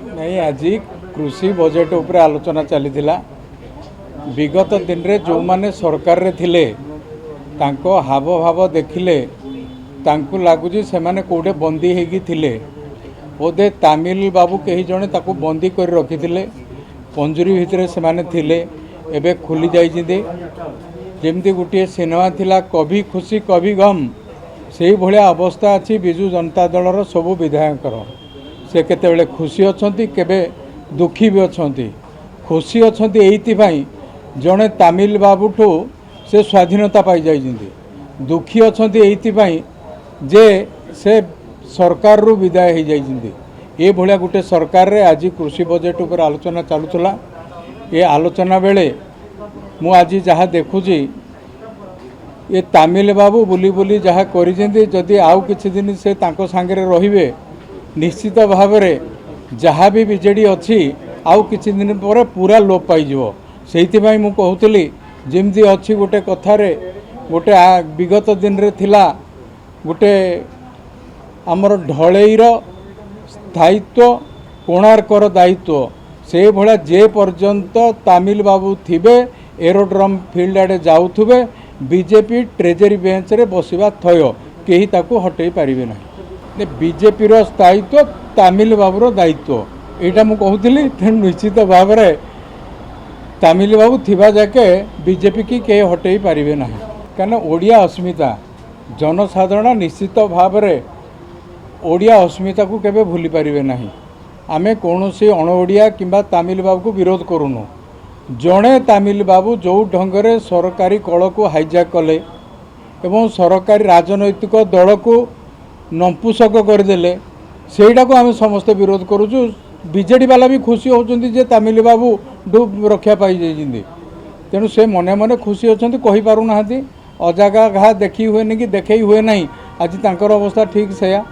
नहीं आज कृषि बजेट उपरे आलोचना चली विगत दिन रे जो माने सरकार रे थिले तांको हाव भाव देखिले तांको लागुजी से माने कोडे बंदी हेगी थिले बोधे तामिल बाबू कहीं जने ताको बंदी कर रखी पंजुरी भितर से माने थिले एबे खुली जाइए जमती गोटे सिनेमा थिला कभी खुशी कभी गम से भाया अवस्था अच्छी विजु जनता दलर सबू विधायक से केतेबेले खुशी अच्छी केबे दुखी भी अच्छा खुशी अच्छा ये जड़े तामिल बाबूठू से स्वाधीनता पाई जाइए दुखी अच्छा ये जे से सरकार रु विदाय हो जाइए ये भाया गोटे सरकार रे आज कृषि बजेट उपर आलोचना चलुला ये आलोचना बेले मु आज जहाँ देखुची ये तामिल बाबू बुली बुली जहाँ करी आउ किछि दिन से तांको सांगरे रहिबे निश्चित भाव में जहाँ भी बीजेडी अच्छी आउ किछि दिन पर पूरा लोप पाइजिवो सेइथिबाई मु कहूतली जेमती अच्छी गोटे कथारे गोटे विगत दिन रे थिला गोटे आमर ढलईर स्थायित्व कोणार्कर दायित्व से भला जे पर्यंत तामिल बाबू थिबे एरोड्रम फील्ड आड़े जाउथुबे बीजेपी ट्रेजरी बेंच रे बसिबा थय केही ताकू हटई पारिबे ना बीजेपी रो स्थायित्व तामिल बाबूर दायित्व यहाँ मुझे कहूली तेणु निश्चित भाव में तामिल बाबू थिबा जाके बीजेपी की कहीं हटई पारिबे ना कहीं ओडिया अस्मिता जनसाधारण निश्चित भाव में ओडिया अस्मिता को केबे भूली पारिबे ना आमे कौनसी अण ओडिया किंबा तामिल बाबू को विरोध करूनु जड़े तामिल बाबू जो ढंगरे सरकारी कल को हाइजैक कले एवं सरकारी राजनैतिक दल को नंपुसक करदेले सेटा को आम समस्ते विरोध करुचु बीजेडी वाला भी खुशी होचंती जे तामिल बाबू डूब रक्षा पाई जाइछिंदी तेणु से मने मने खुशी होचंती कहि पारु नाहांती अजागा घा देखी हुए कि देखई हुए नहीं आज तांकर अवस्था ठीक सेया।